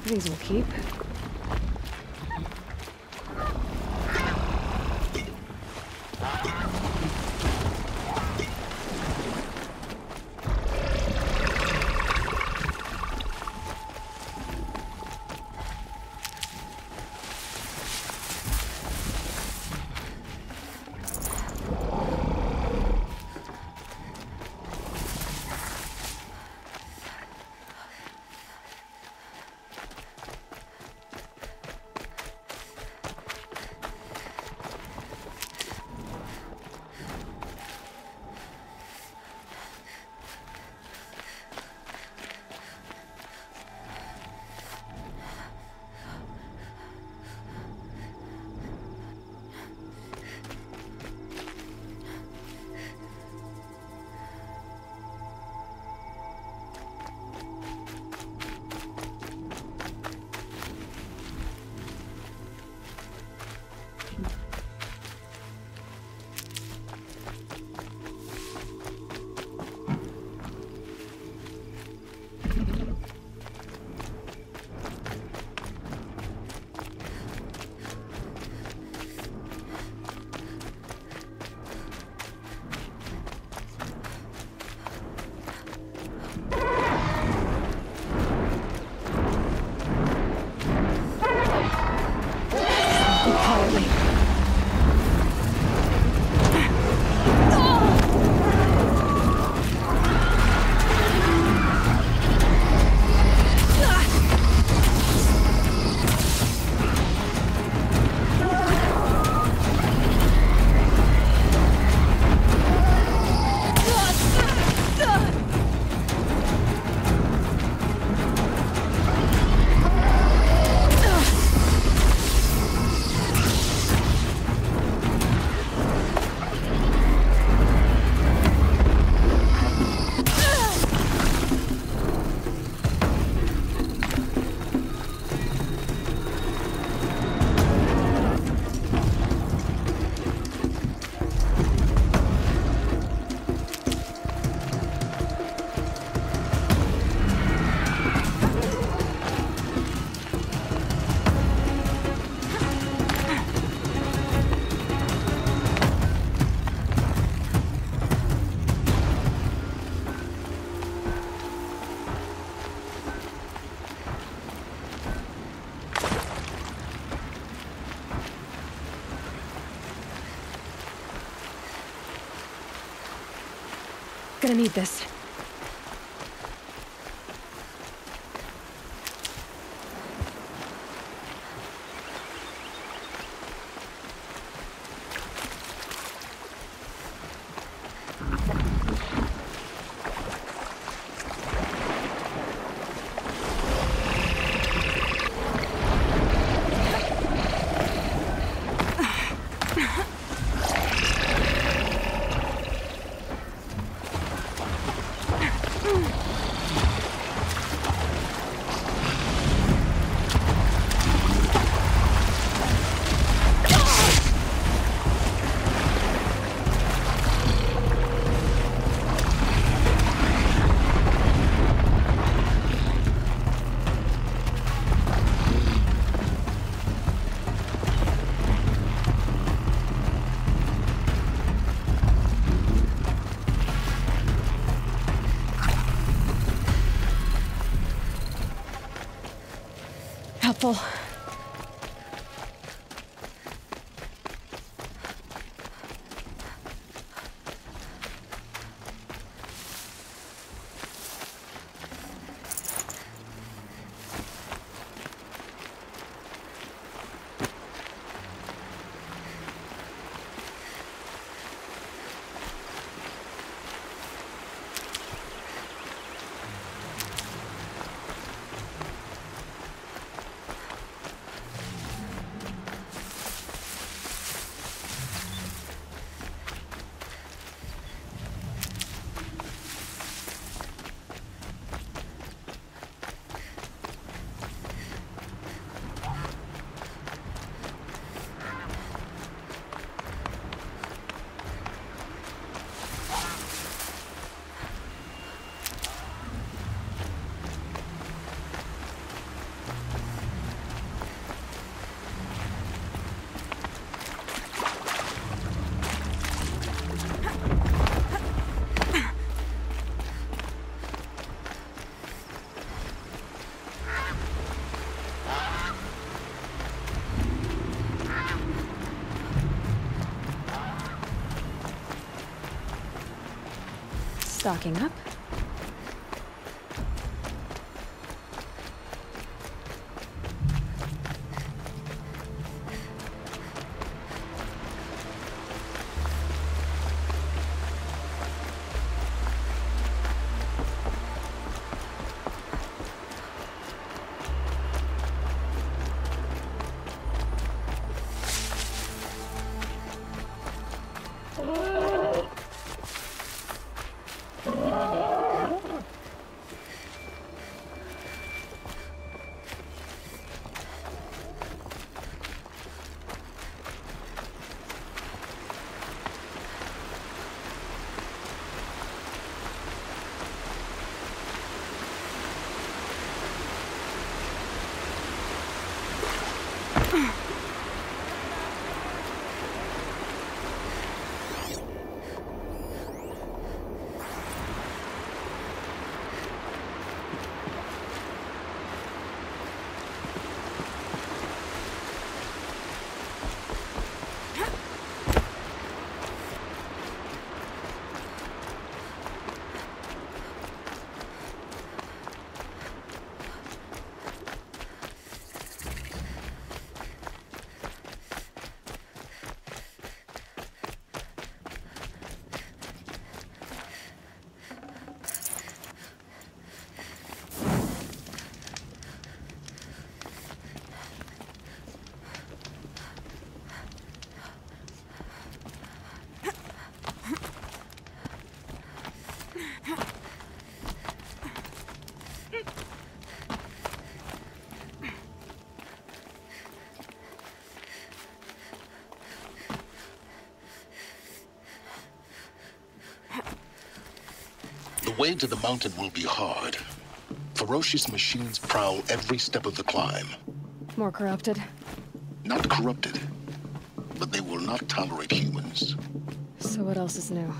These will keep. Gonna need this. Helpful. Stocking up. The way to the mountain will be hard. Ferocious machines prowl every step of the climb. More corrupted. Not corrupted, but they will not tolerate humans. So what else is new?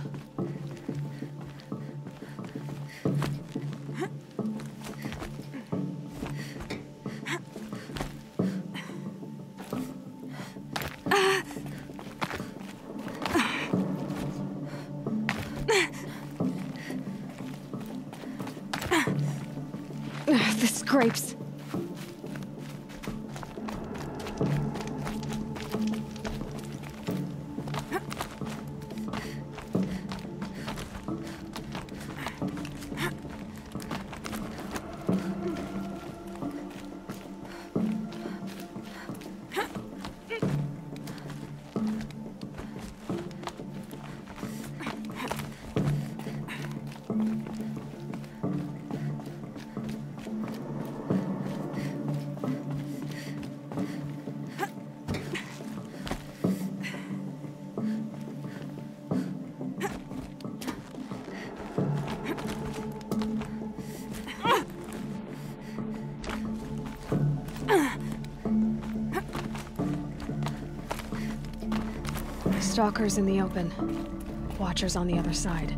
The scrapes. Stalkers in the open. Watchers on the other side.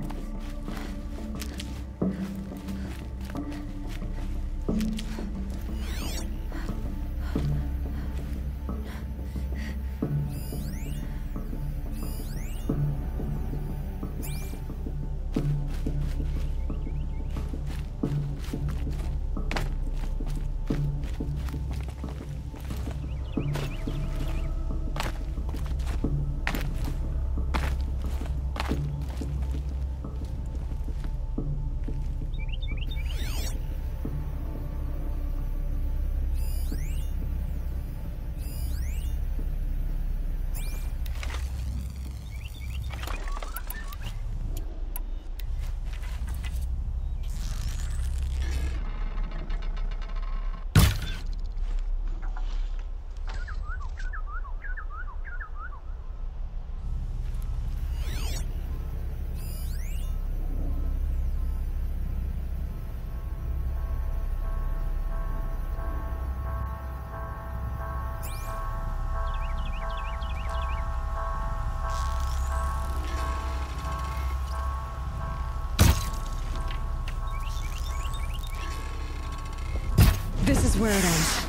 This is where it ends.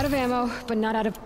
out of ammo, but not out of...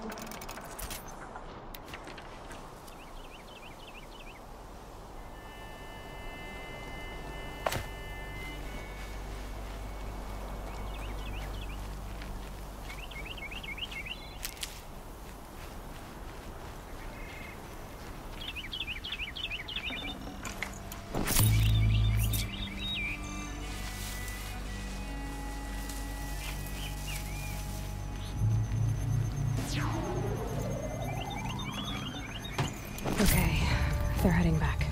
Okay, they're heading back.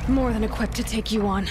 More than equipped to take you on.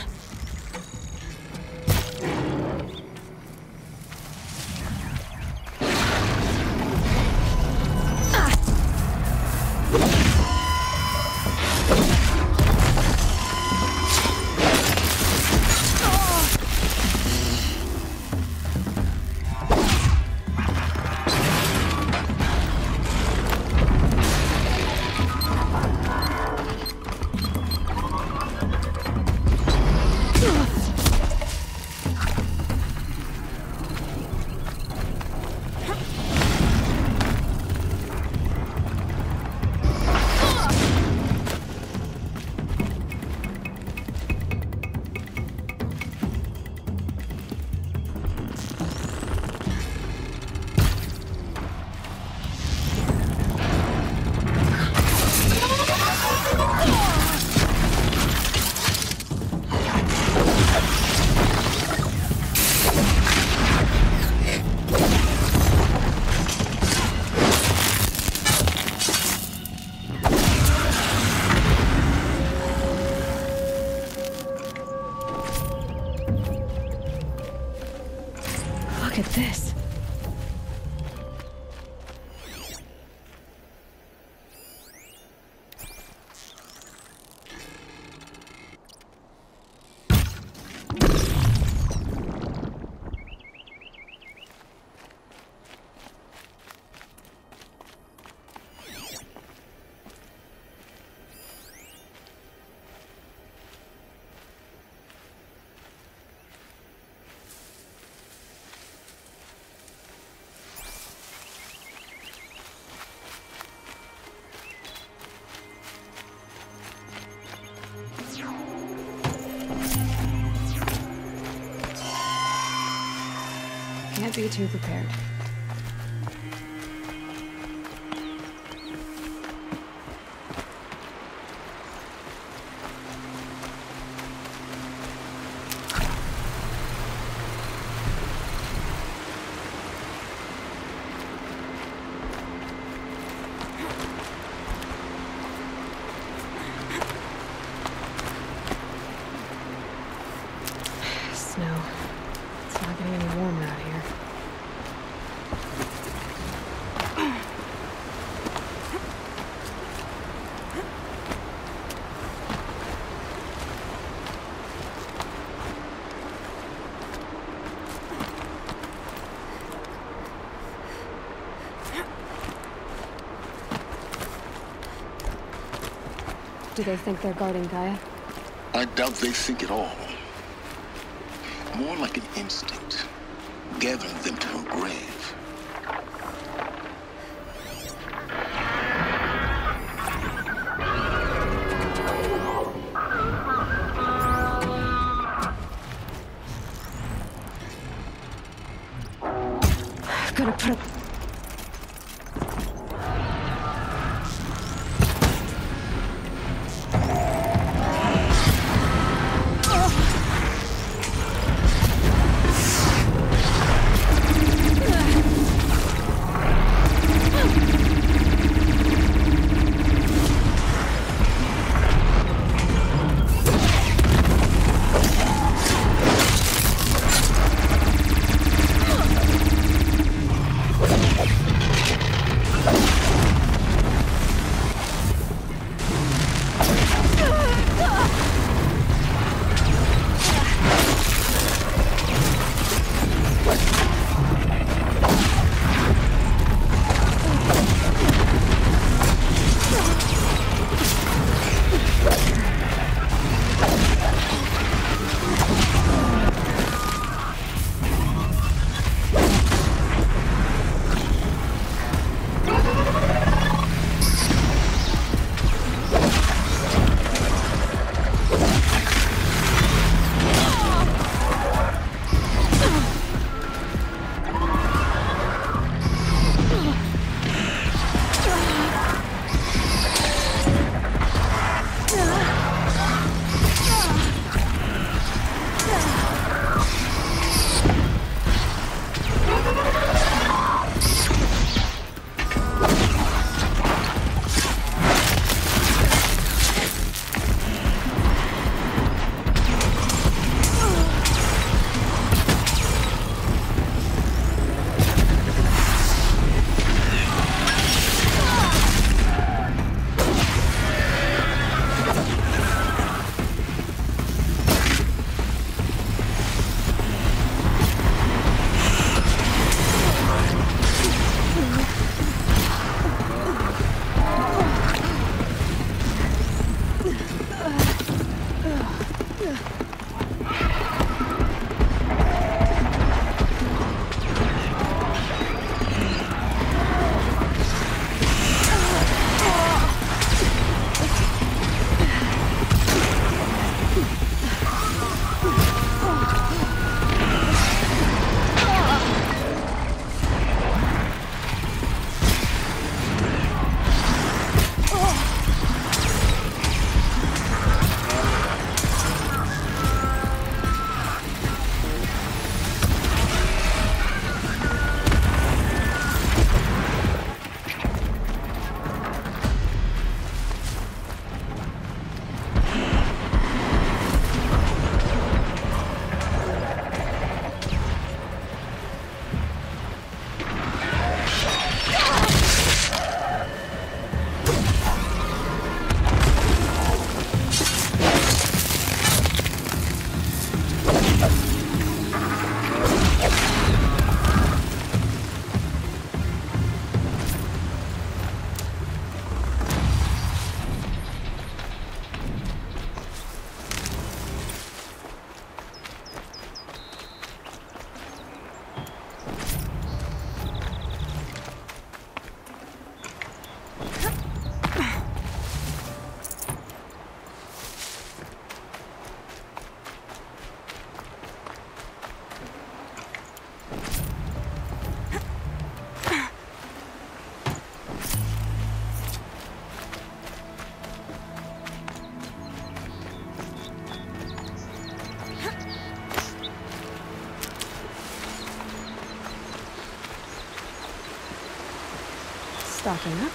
Look at this. Can't be too prepared. Snow. It's not getting any warmer out here. Do they think they're guarding Gaia? I doubt they think at all. More like an instinct, gathering them to her grave. Gonna put a... Stocking up.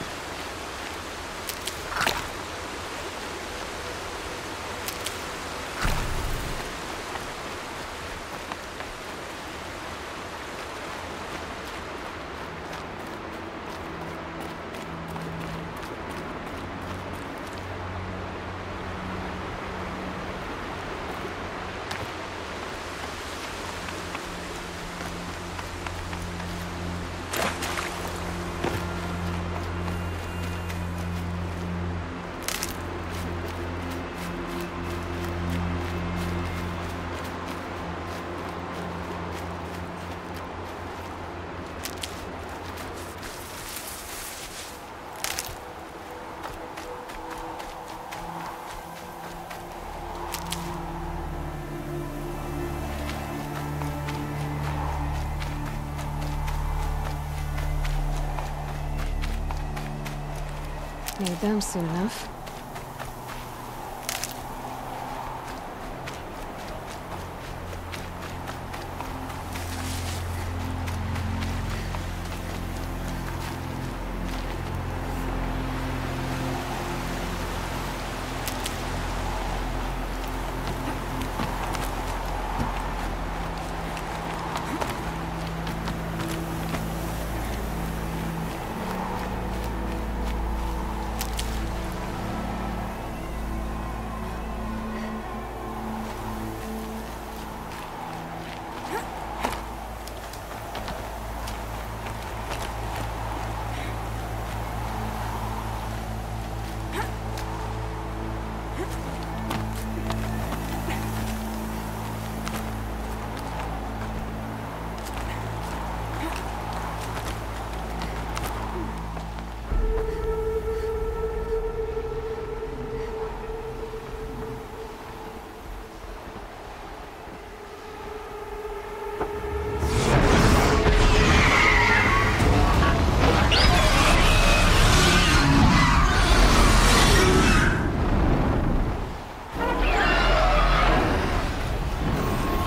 Need them soon enough.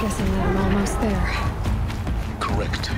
Guessing that I'm almost there. Correct.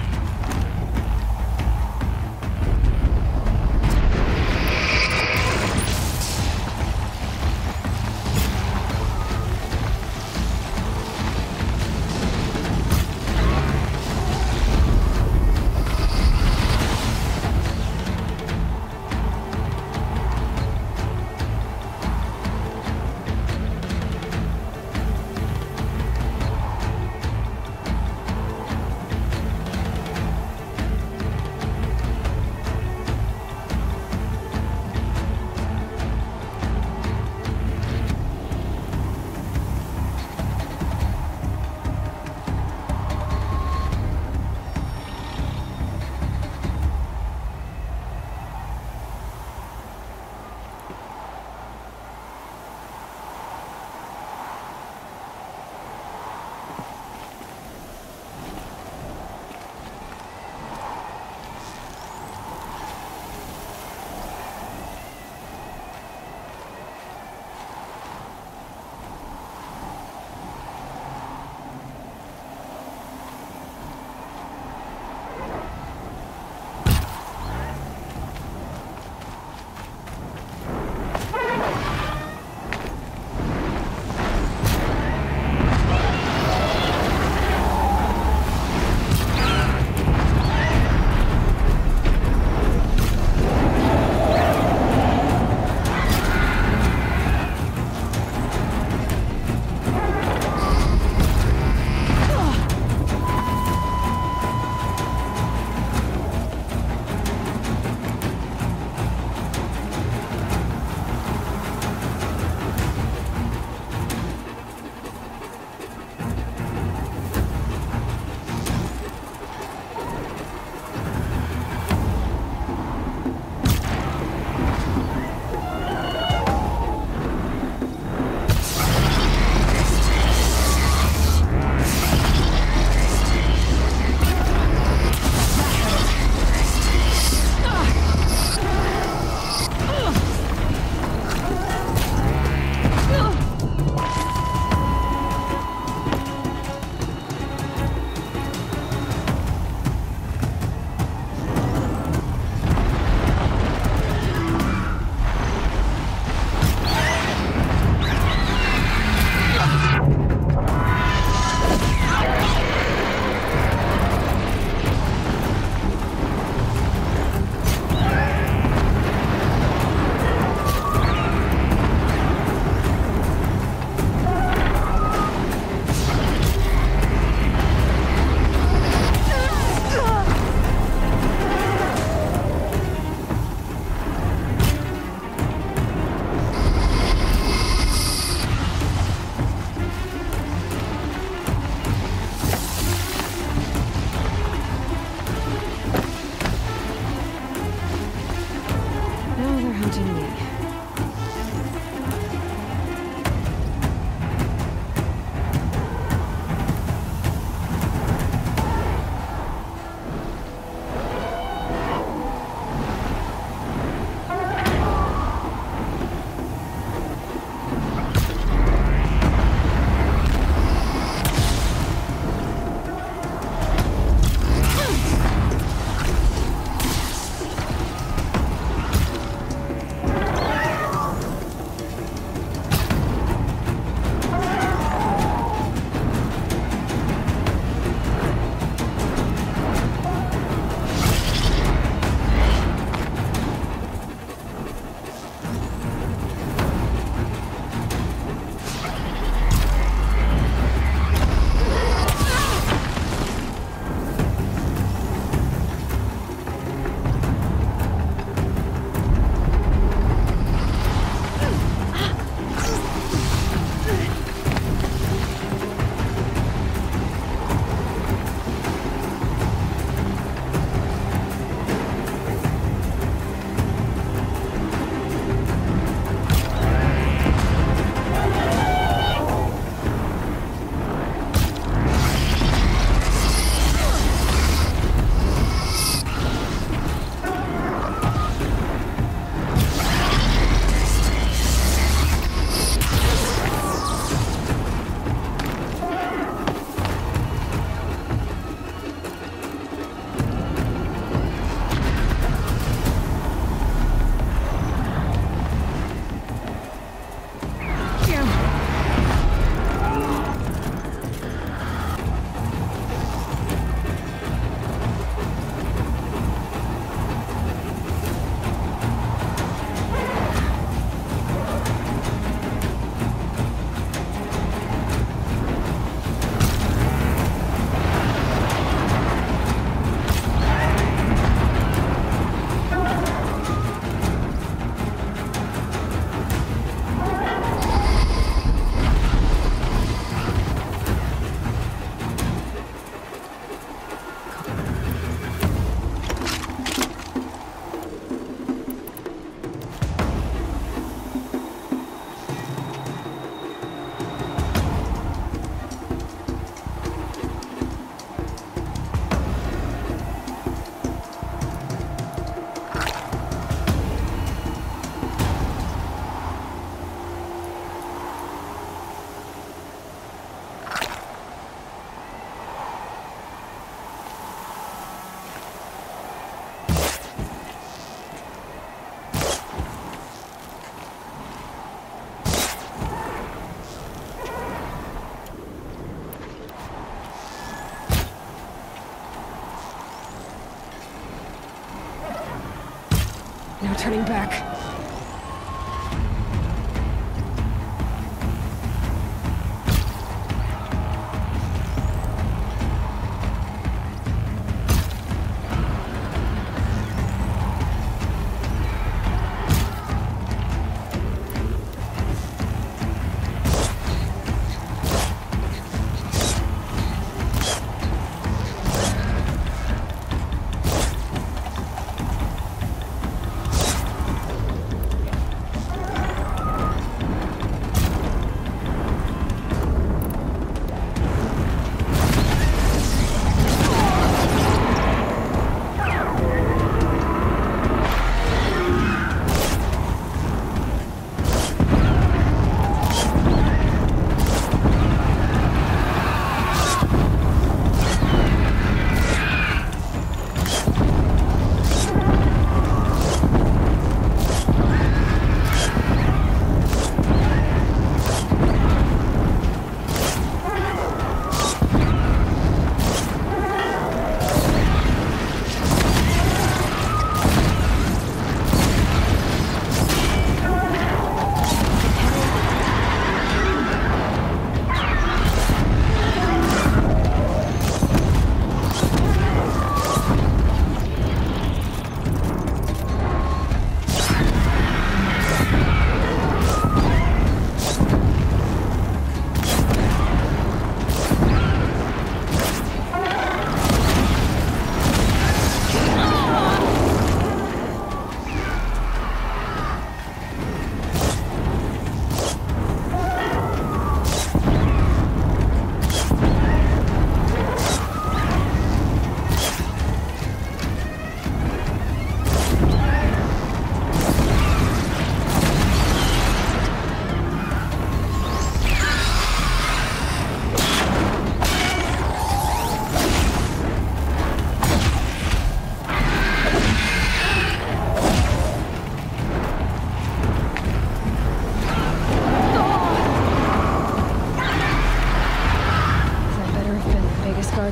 turning back.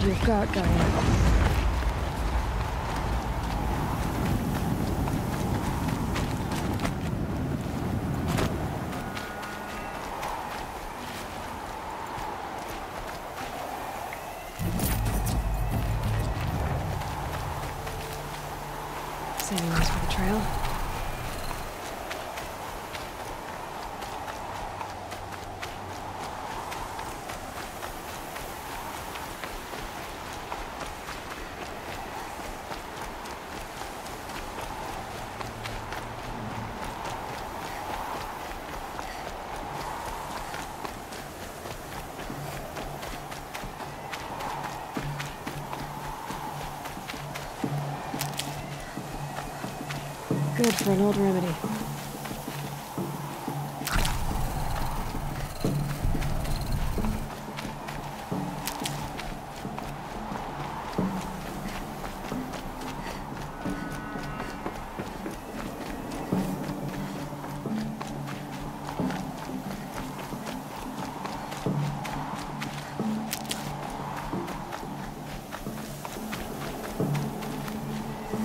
You've got, GAIA. Saving this for the trail. Good for an old remedy.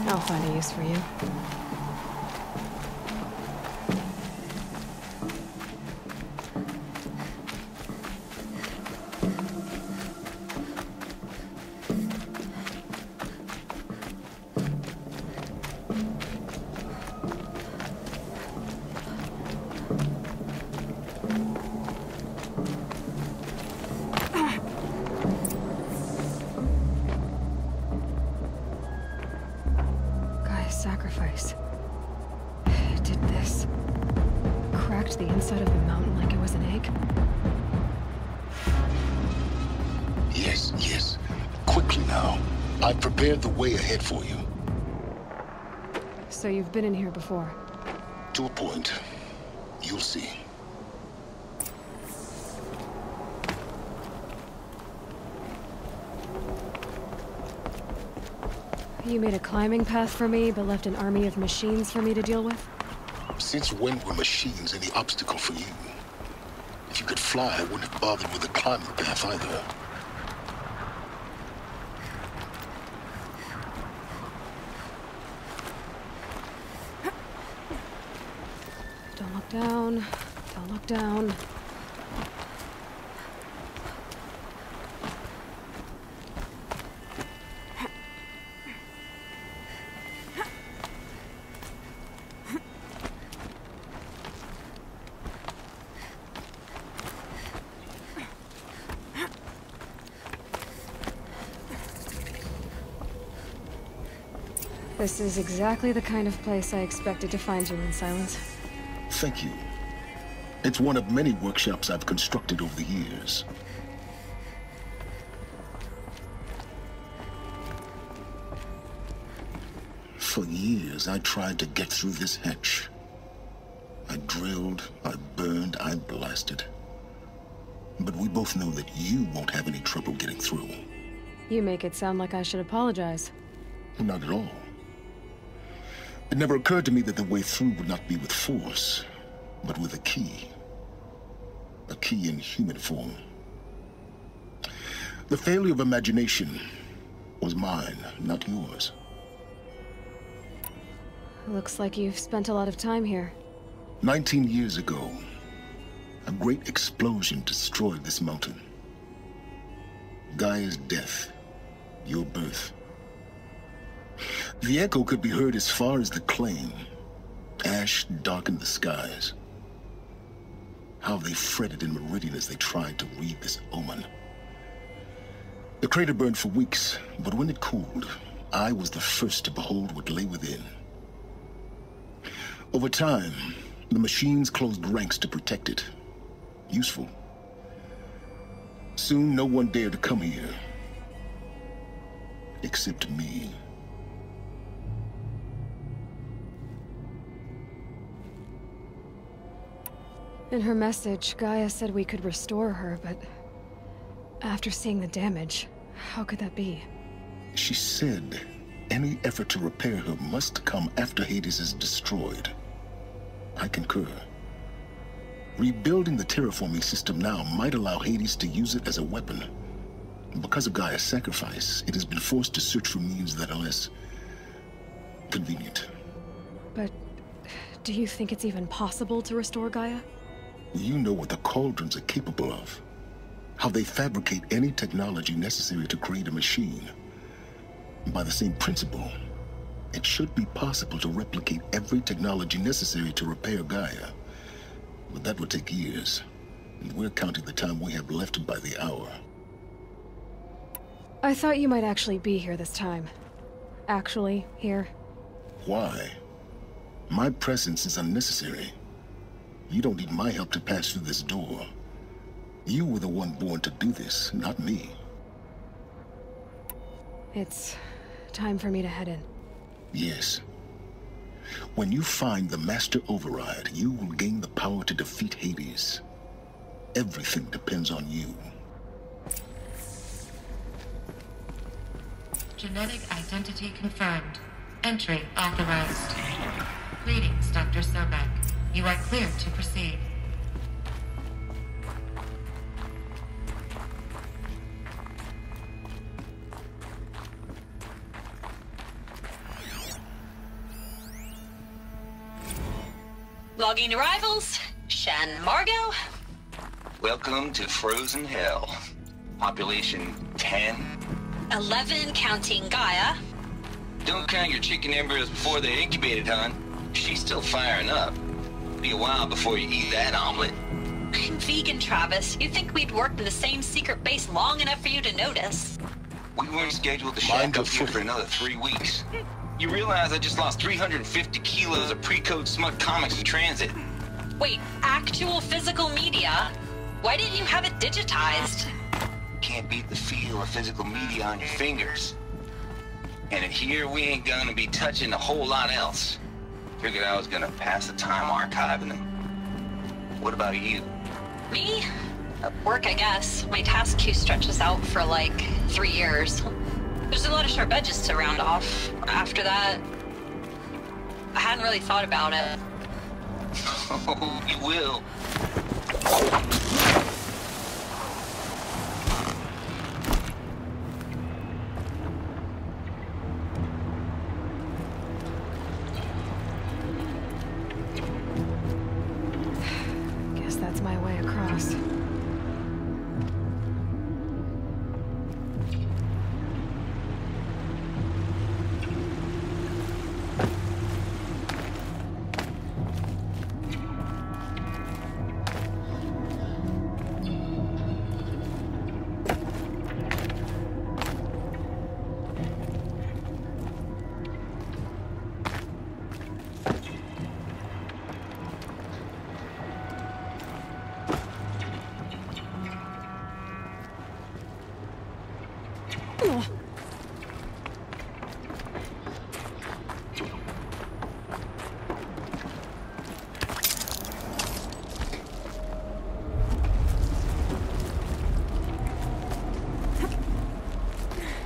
I'll find a use for you. Sacrifice. It did this. Cracked the inside of the mountain like it was an egg. Yes, yes. Quickly now. I've prepared the way ahead for you. So you've been in here before? To a point. You'll see. You made a climbing path for me, but left an army of machines for me to deal with? Since when were machines any obstacle for you? If you could fly, I wouldn't have bothered with a climbing path either. Down. Don't look down. This is exactly the kind of place I expected to find you in, Sylens. Thank you. It's one of many workshops I've constructed over the years. For years, I tried to get through this hatch. I drilled, I burned, I blasted. But we both know that you won't have any trouble getting through. You make it sound like I should apologize. Not at all. It never occurred to me that the way through would not be with force, but with a key. A key in human form. The failure of imagination was mine, not yours. Looks like you've spent a lot of time here. 19 years ago, a great explosion destroyed this mountain. Gaia's death, your birth. The echo could be heard as far as the claim. Ash darkened the skies. How they fretted in Meridian as they tried to read this omen. The crater burned for weeks, but when it cooled, I was the first to behold what lay within. Over time, the machines closed ranks to protect it. Useful. Soon, no one dared to come here. Except me. In her message, Gaia said we could restore her, but after seeing the damage, how could that be? She said any effort to repair her must come after Hades is destroyed. I concur. Rebuilding the terraforming system now might allow Hades to use it as a weapon. Because of Gaia's sacrifice, it has been forced to search for means that are less convenient. But do you think it's even possible to restore Gaia? You know what the Cauldrons are capable of. How they fabricate any technology necessary to create a machine. By the same principle, it should be possible to replicate every technology necessary to repair Gaia. But that would take years, and we're counting the time we have left by the hour. I thought you might actually be here this time. Actually, here. Why? My presence is unnecessary. You don't need my help to pass through this door. You were the one born to do this, not me. It's time for me to head in. Yes. When you find the Master Override, you will gain the power to defeat Hades. Everything depends on you. Genetic identity confirmed. Entry authorized. Greetings, Dr. Sobek. You are cleared to proceed. Logging arrivals. Shan Margot. Welcome to Frozen Hell. Population 10. 11 counting Gaia. Don't count your chicken embryos before they're incubated, hon. She's still firing up. Be a while before you eat that omelet. I'm vegan, Travis. You'd think we'd worked in the same secret base long enough for you to notice. We weren't scheduled to shack up here for another 3 weeks. You realize I just lost 350 kilos of pre-code smut comics in transit. Wait, actual physical media? Why didn't you have it digitized? Can't beat the feel of physical media on your fingers. And in here, we ain't gonna be touching a whole lot else. Figured I was gonna pass the time archiving them. What about you? Me? Work, I guess. My task queue stretches out for like 3 years. There's a lot of sharp edges to round off. After that, I hadn't really thought about it. Oh, you will.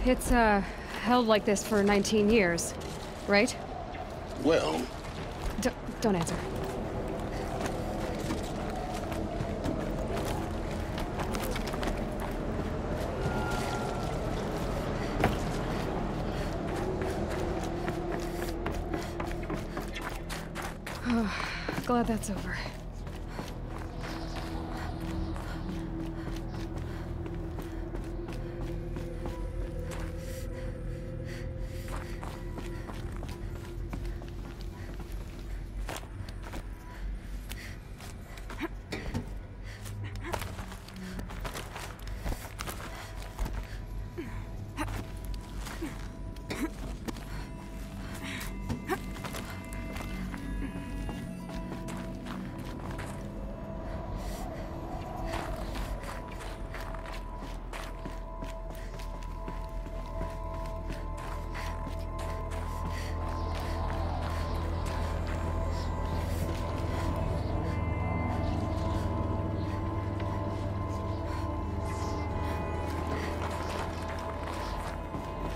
It's, held like this for 19 years, right? Well, Don't answer. Oh, glad that's over.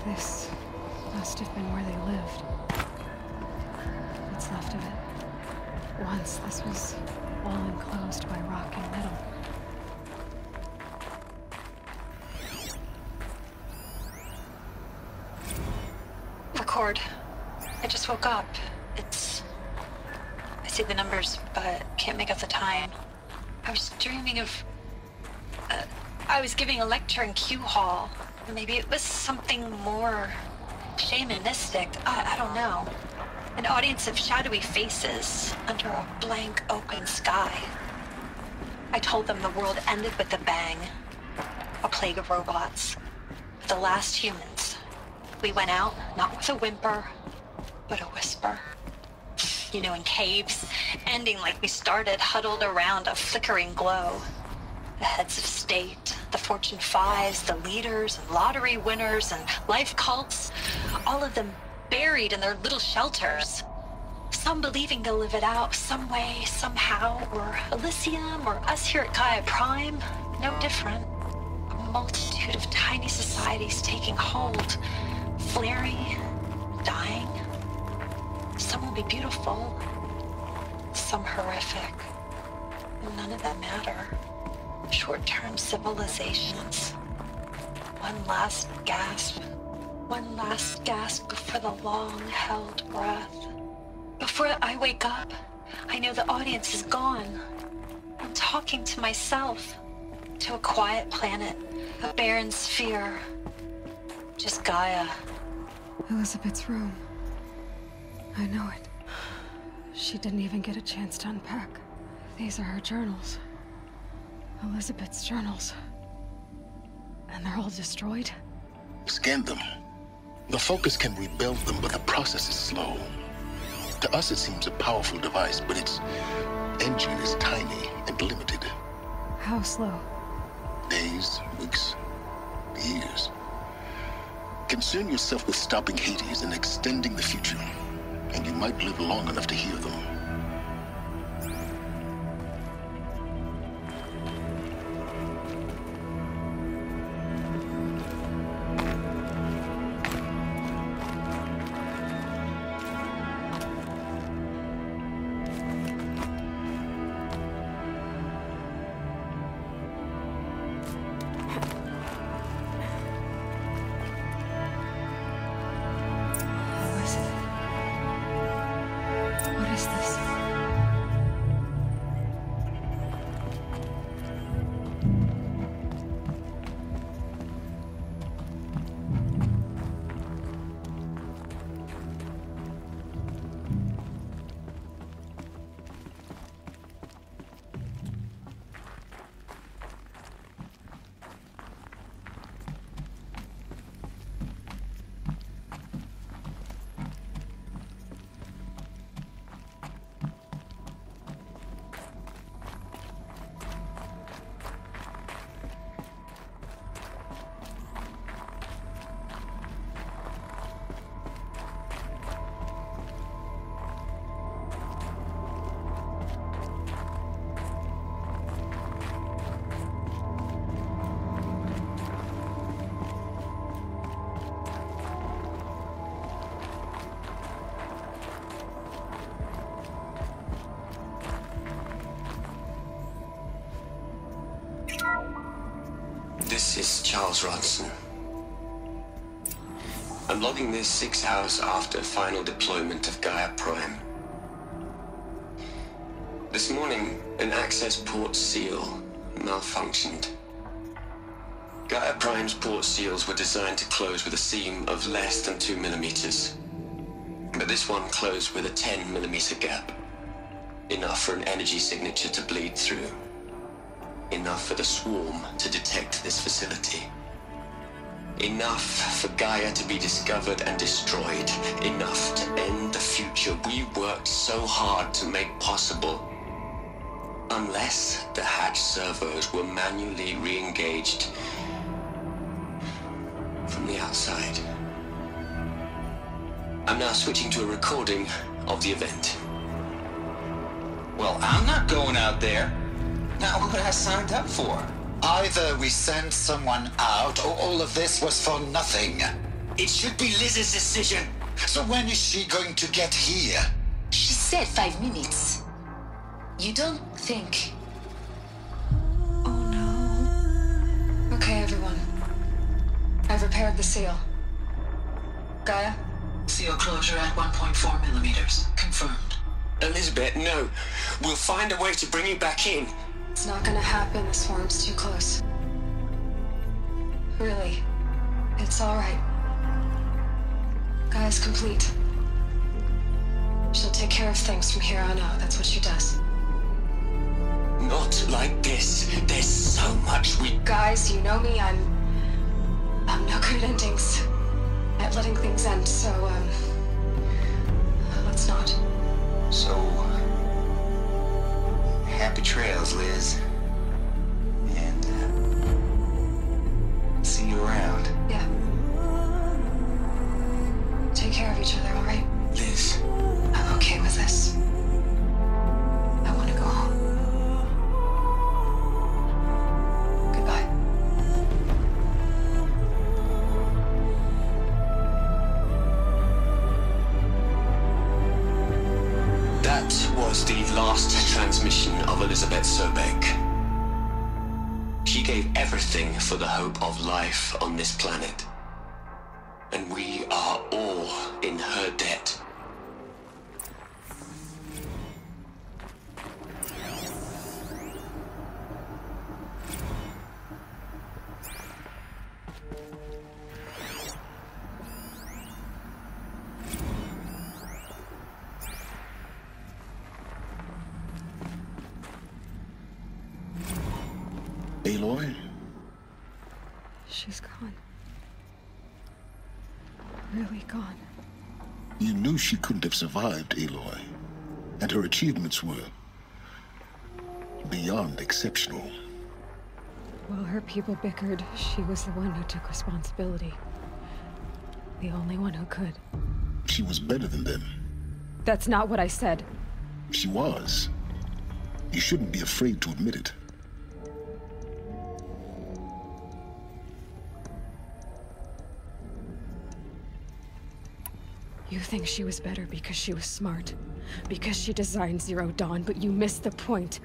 This must have been where they lived. What's left of it. Once this was all enclosed by rock and metal. Record. I just woke up. I see the numbers, but can't make out the time. I was dreaming of... I was giving a lecture in Q Hall. Maybe it was something more shamanistic. I don't know. An audience of shadowy faces under a blank open sky. I told them the world ended with a bang. A plague of robots. The last humans. We went out, not with a whimper, but a whisper. You know, in caves, ending like we started, huddled around a flickering glow. The heads of state, the Fortune 5s, the leaders and lottery winners and life cults, all of them buried in their little shelters. Some believing they'll live it out some way, somehow, or Elysium, or us here at GAIA Prime, no different. A multitude of tiny societies taking hold, flaring, dying. Some will be beautiful, some horrific, and none of them matter. Short-term civilizations. One last gasp. One last gasp before the long-held breath. Before I wake up, I know the audience is gone. I'm talking to myself. To a quiet planet. A barren sphere. Just Gaia. Elizabeth's room. I know it. She didn't even get a chance to unpack. These are her journals. Elizabeth's journals. And they're all destroyed? scan them. The Focus can rebuild them, but the process is slow. To us, it seems a powerful device, but its engine is tiny and limited. How slow? Days, weeks, years. Concern yourself with stopping Hades and extending the future, and you might live long enough to hear them. What is this? This is Charles Ronson. I'm logging this 6 hours after final deployment of GAIA Prime. This morning, an access port seal malfunctioned. GAIA Prime's port seals were designed to close with a seam of less than 2 millimeters. But this one closed with a 10 millimeter gap. Enough for an energy signature to bleed through. Enough for the swarm to detect this facility. Enough for GAIA to be discovered and destroyed. Enough to end the future we worked so hard to make possible. Unless the hatch servos were manually re-engaged from the outside. I'm now switching to a recording of the event. Well, I'm not going out there. Not what I signed up for. Either we send someone out, or all of this was for nothing. It should be Liz's decision. So when is she going to get here? She said 5 minutes. You don't think... Oh no. Okay, everyone. I've repaired the seal. GAIA? Seal closure at 1.4 millimeters. Confirmed. Elizabeth, no. We'll find a way to bring you back in. It's not gonna happen. The swarm's too close. Really. It's alright. GAIA's complete. She'll take care of things from here on out. That's what she does. Not like this. There's so much we... Guys, you know me. I'm no good at endings. At letting things end, so, let's not. So, happy trails, Liz. And, see you around. Yeah. Take care of each other, alright? Liz. I'm okay with this. I want to go home. Goodbye. That was the last transmission of Elizabeth Sobek. She gave everything for the hope of life on this planet. And we are all in her debt. Aloy? She's gone. Really gone. You knew she couldn't have survived, Aloy. And her achievements were beyond exceptional. While her people bickered, she was the one who took responsibility. The only one who could. She was better than them. That's not what I said. She was. You shouldn't be afraid to admit it. You think she was better because she was smart, because she designed Zero Dawn, but you missed the point.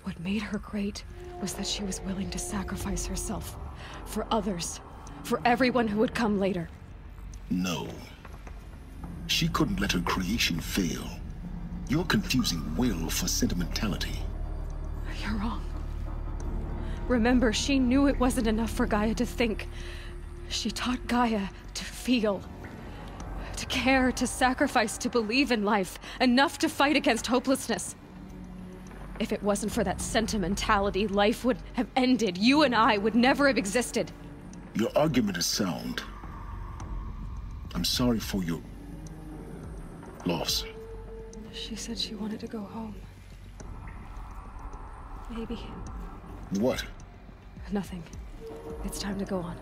What made her great was that she was willing to sacrifice herself for others, for everyone who would come later. No. She couldn't let her creation fail. You're confusing will for sentimentality. You're wrong. Remember, she knew it wasn't enough for GAIA to think. She taught GAIA to feel. To care, to sacrifice, to believe in life, enough to fight against hopelessness. If it wasn't for that sentimentality, life would have ended. You and I would never have existed. Your argument is sound. I'm sorry for your loss. She said she wanted to go home. Maybe. What? Nothing. It's time to go on.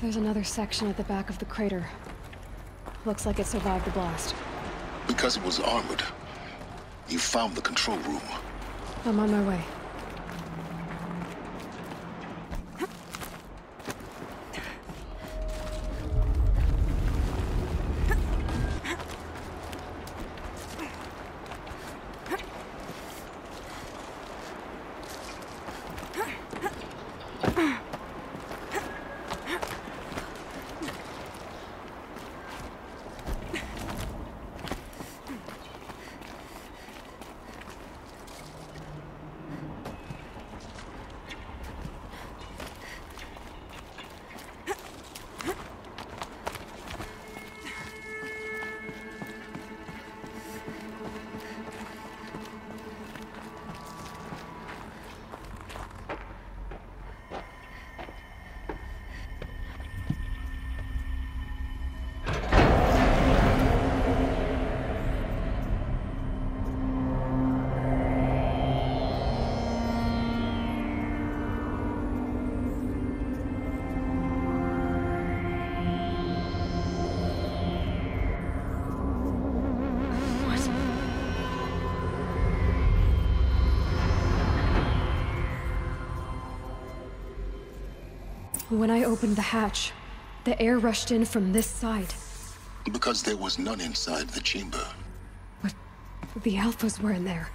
There's another section at the back of the crater. Looks like it survived the blast. Because it was armored, you found the control room. I'm on my way. When I opened the hatch, the air rushed in from this side. Because there was none inside the chamber. But the Alphas were in there.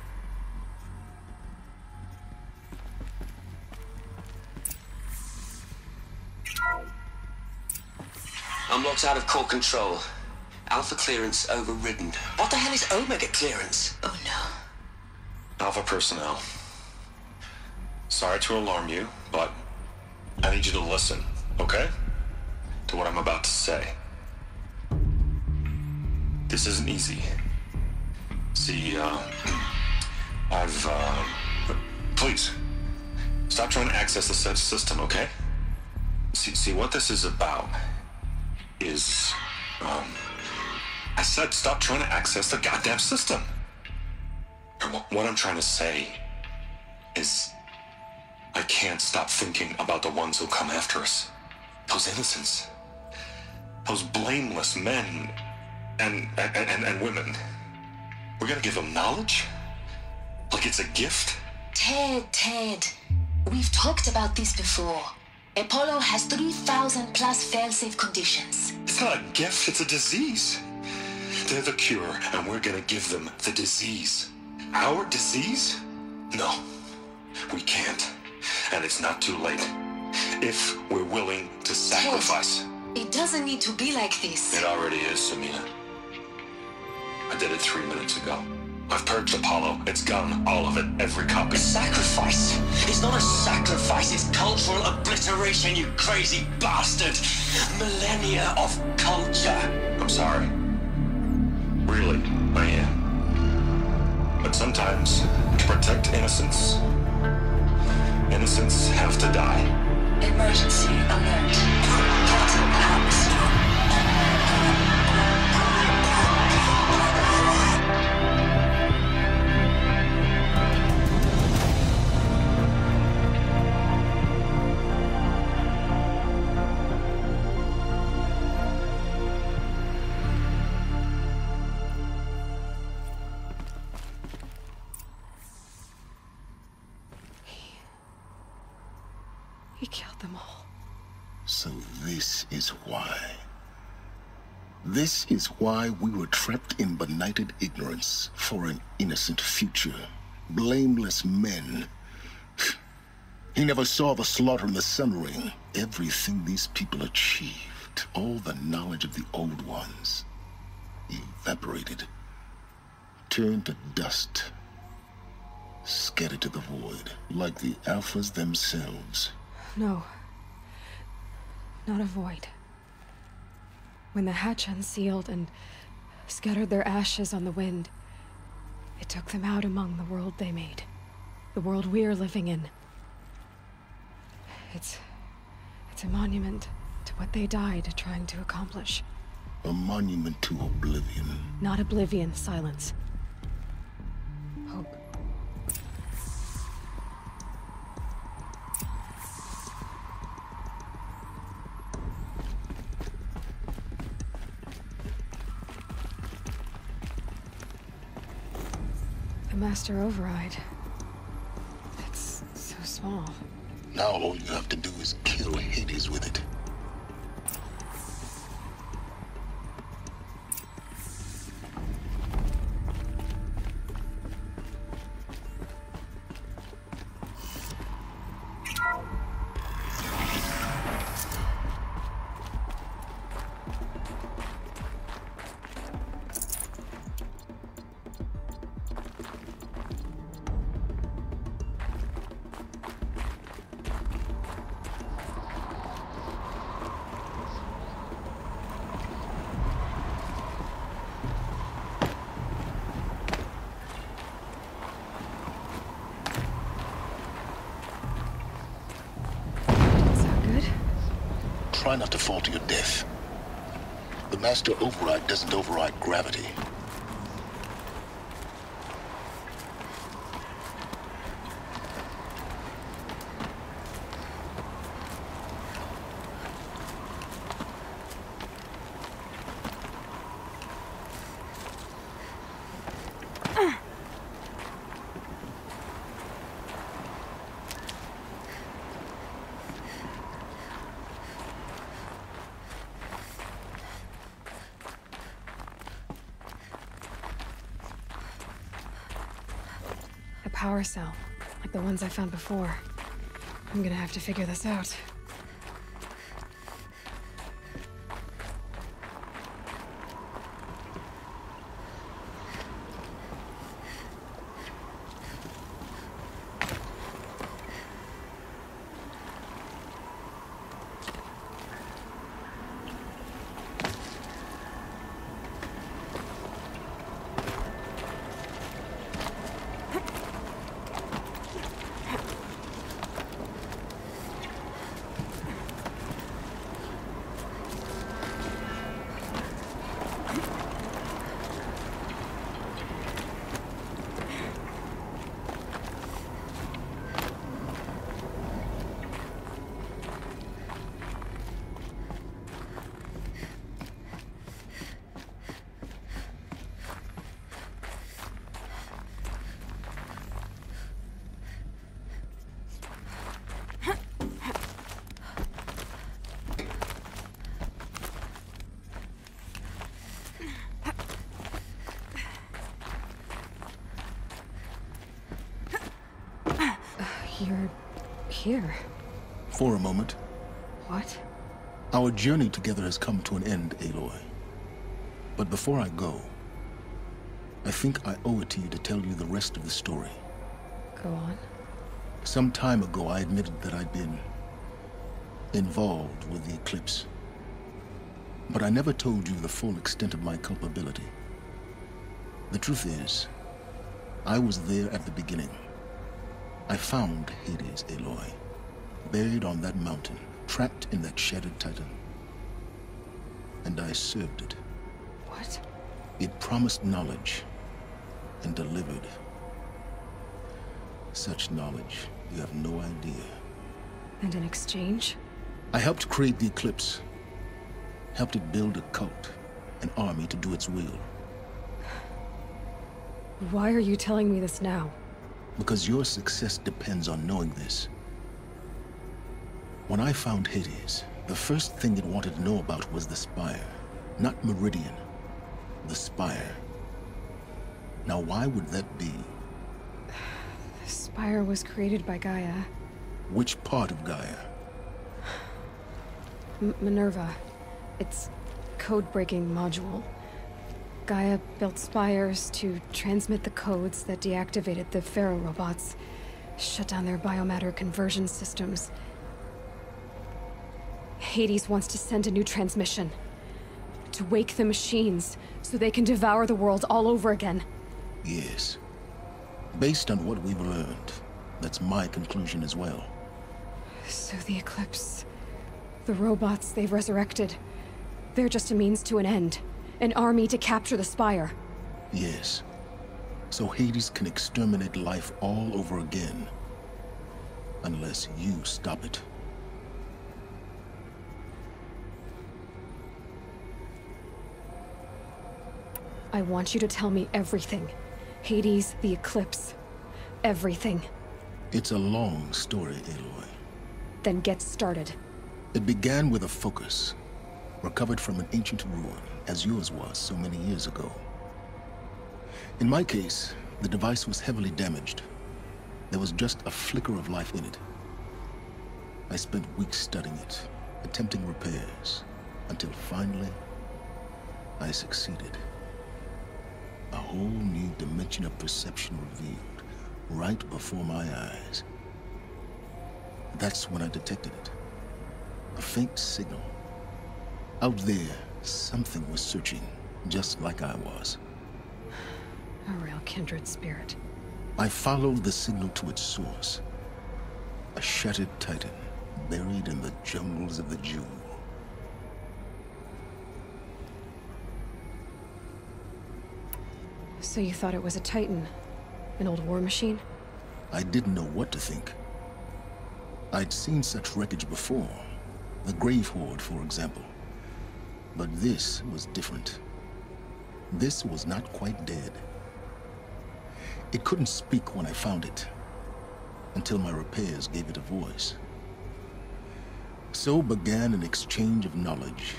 I'm locked out of core control. Alpha clearance overridden. What the hell is Omega clearance? Oh no. Alpha personnel. Sorry to alarm you, but I need you to listen, okay? To what I'm about to say. This isn't easy. See, please, stop trying to access the system, okay? See, what this is about is, I said stop trying to access the goddamn system. What I'm trying to say is, I can't stop thinking about the ones who come after us. Those innocents. Those blameless men and women. We're gonna give them knowledge? Like it's a gift? Ted. We've talked about this before. Apollo has 3,000 plus fail-safe conditions. It's not a gift, it's a disease. They're the cure, and we're gonna give them the disease. Our disease? No, we can't. And it's not too late. If we're willing to sacrifice. Ted, it doesn't need to be like this. It already is, Samina. I did it 3 minutes ago. I've purged Apollo. It's gone, all of it, every copy. A sacrifice? It's not a sacrifice, it's cultural obliteration, you crazy bastard! Millennia of culture! I'm sorry. Really, I am. But sometimes, to protect innocence, innocents have to die. Emergency alert. Captain atmosphere. He killed them all. So this is why. This is why we were trapped in benighted ignorance for an innocent future. Blameless men. He never saw the slaughter in the Sun Ring. Everything these people achieved, all the knowledge of the old ones, evaporated, turned to dust, scattered to the void, like the Alphas themselves. No. Not a void. When the hatch unsealed and scattered their ashes on the wind, it took them out among the world they made. The world we're living in. It's a monument to what they died trying to accomplish. A monument to oblivion. Not oblivion, Sylens. Hope. The Master Override. It's so small. Now all you have to do is kill Hades with it. Try not to fall to your death. The Master Override doesn't override gravity. Power cell, like the ones I found before. I'm gonna have to figure this out. You're here. For a moment. What? Our journey together has come to an end, Aloy. But before I go, I think I owe it to you to tell you the rest of the story. Go on. Some time ago, I admitted that I'd been involved with the eclipse. But I never told you the full extent of my culpability. The truth is, I was there at the beginning. I found Hades, Aloy, buried on that mountain, trapped in that shattered titan. And I served it. What? It promised knowledge and delivered. Such knowledge, you have no idea. And in exchange? I helped create the eclipse. Helped it build a cult, an army to do its will. Why are you telling me this now? Because your success depends on knowing this. When I found Hades, the first thing it wanted to know about was the Spire. Not Meridian. The Spire. Now why would that be? The Spire was created by Gaia. Which part of Gaia? Minerva. Its code-breaking module. Gaia built spires to transmit the codes that deactivated the Pharaoh robots, shut down their biomatter conversion systems. Hades wants to send a new transmission. To wake the machines, so they can devour the world all over again. Yes. Based on what we've learned, that's my conclusion as well. So the Eclipse... the robots they've resurrected... they're just a means to an end. An army to capture the Spire. Yes. So Hades can exterminate life all over again. Unless you stop it. I want you to tell me everything. Hades, the Eclipse. Everything. It's a long story, Aloy. Then get started. It began with a focus, recovered from an ancient ruin, as yours was so many years ago. In my case, the device was heavily damaged. There was just a flicker of life in it. I spent weeks studying it, attempting repairs, until finally, I succeeded. A whole new dimension of perception revealed, right before my eyes. That's when I detected it. A faint signal. Out there, something was searching, just like I was. A real kindred spirit. I followed the signal to its source. A shattered titan, buried in the jungles of the Jewel. So you thought it was a titan? An old war machine? I didn't know what to think. I'd seen such wreckage before. The Grave Horde, for example. But this was different. This was not quite dead. It couldn't speak when I found it, until my repairs gave it a voice. So began an exchange of knowledge.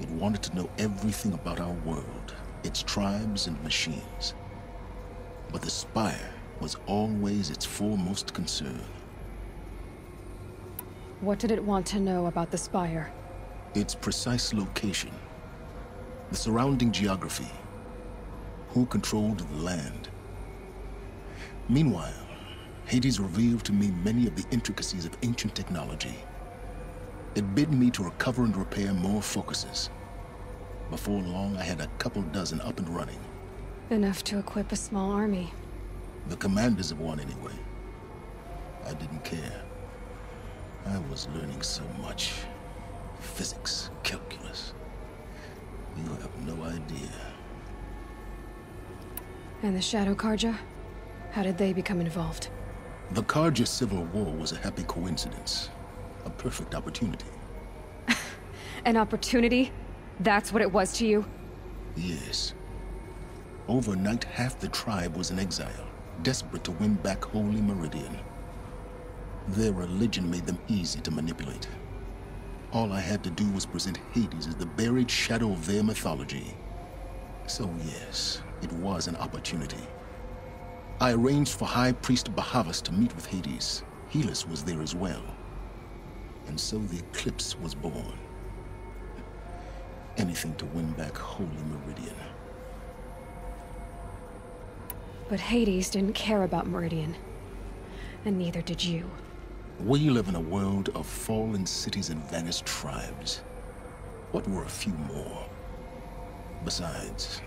It wanted to know everything about our world, its tribes and machines. But the Spire was always its foremost concern. What did it want to know about the Spire? Its precise location, the surrounding geography, who controlled the land. Meanwhile, Hades revealed to me many of the intricacies of ancient technology. It bid me to recover and repair more focuses. Before long, I had a couple dozen up and running. Enough to equip a small army. The commanders of one, anyway. I didn't care. I was learning so much. Physics, calculus. You have no idea. And the Shadow Carja? How did they become involved? The Carja Civil War was a happy coincidence. A perfect opportunity. An opportunity? That's what it was to you? Yes. Overnight, half the tribe was in exile, desperate to win back Holy Meridian. Their religion made them easy to manipulate. All I had to do was present Hades as the buried shadow of their mythology. So yes, it was an opportunity. I arranged for High Priest Bahavas to meet with Hades. Helis was there as well. And so the Eclipse was born. Anything to win back Holy Meridian. But Hades didn't care about Meridian. And neither did you. We live in a world of fallen cities and vanished tribes. What were a few more? Besides,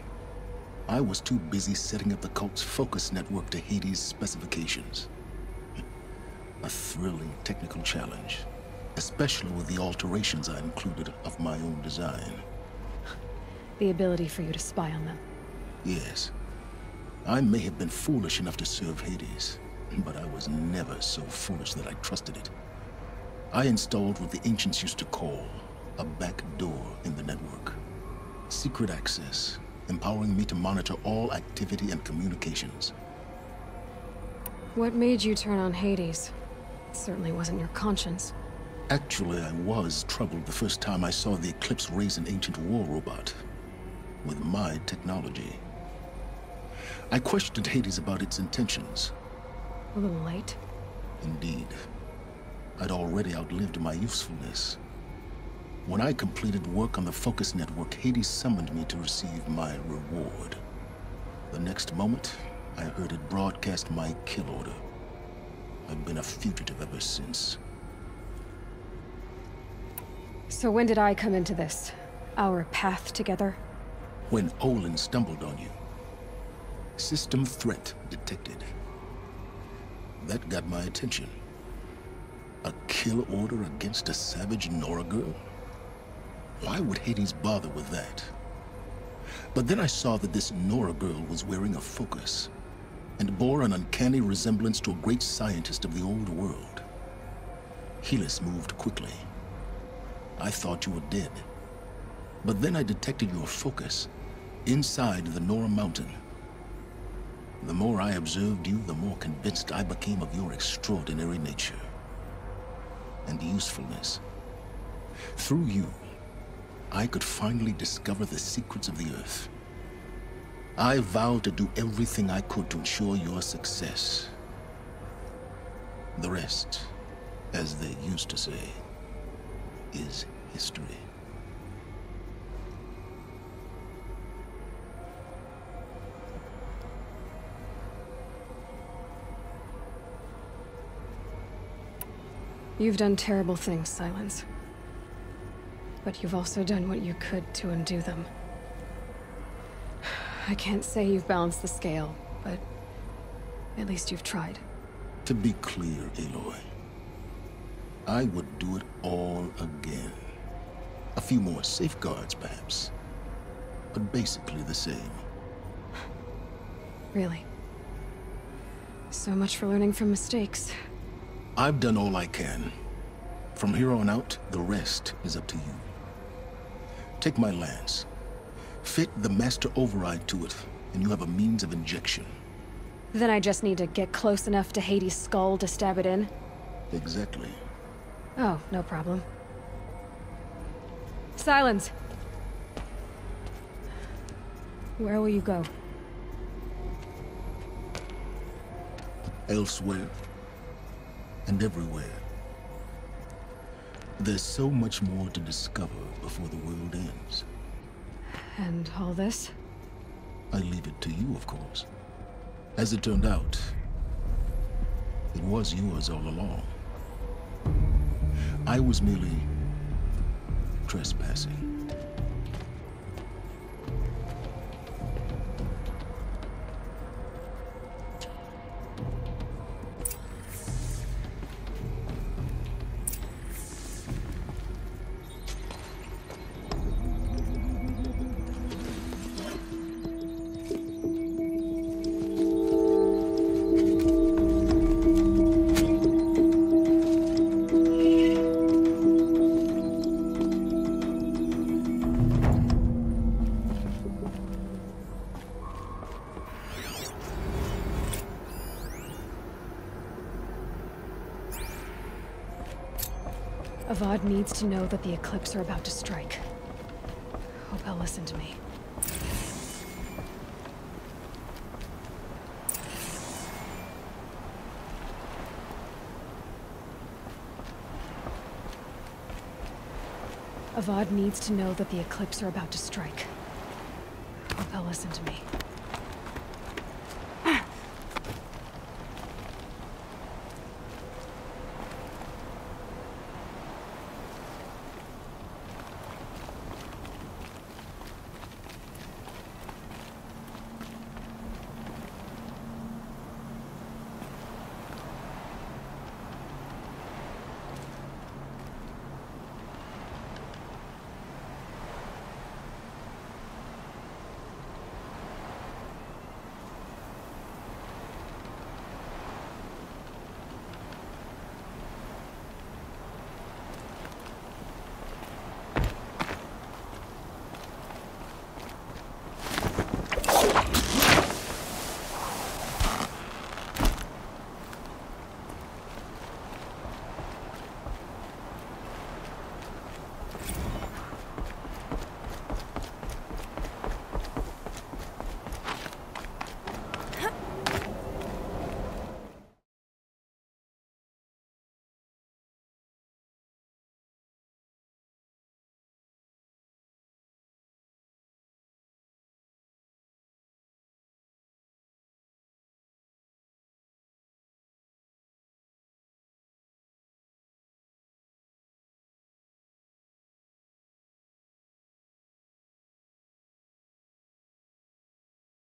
I was too busy setting up the cult's focus network to Hades' specifications. A thrilling technical challenge, especially with the alterations I included of my own design. The ability for you to spy on them. Yes. I may have been foolish enough to serve Hades, but I was never so foolish that I trusted it. I installed what the ancients used to call a back door in the network. Secret access, empowering me to monitor all activity and communications. What made you turn on Hades? It certainly wasn't your conscience. Actually, I was troubled the first time I saw the Eclipse raise an ancient war robot. With my technology. I questioned Hades about its intentions. A little late. Indeed. I'd already outlived my usefulness. When I completed work on the Focus Network, Hades summoned me to receive my reward. The next moment, I heard it broadcast my kill order. I've been a fugitive ever since. So when did I come into this? Our path together? When Olin stumbled on you. System threat detected. That got my attention. A kill order against a savage Nora girl? Why would Hades bother with that? But then I saw that this Nora girl was wearing a focus, and bore an uncanny resemblance to a great scientist of the old world. Helis moved quickly. I thought you were dead. But then I detected your focus inside the Nora mountain. The more I observed you, the more convinced I became of your extraordinary nature and usefulness. Through you, I could finally discover the secrets of the Earth. I vowed to do everything I could to ensure your success. The rest, as they used to say, is history. You've done terrible things, Sylens. But you've also done what you could to undo them. I can't say you've balanced the scale, but at least you've tried. To be clear, Aloy, I would do it all again. A few more safeguards, perhaps, but basically the same. Really? So much for learning from mistakes. I've done all I can. From here on out, the rest is up to you. Take my lance. Fit the master override to it, and you have a means of injection. Then I just need to get close enough to Hades' skull to stab it in? Exactly. Oh, no problem. Sylens! Where will you go? Elsewhere. And everywhere. There's so much more to discover before the world ends. And all this? I leave it to you, of course. As it turned out, it was yours all along. I was merely trespassing. Avad needs to know that the Eclipse are about to strike. Hope he'll listen to me. Avad needs to know that the Eclipse are about to strike. Hope he'll listen to me.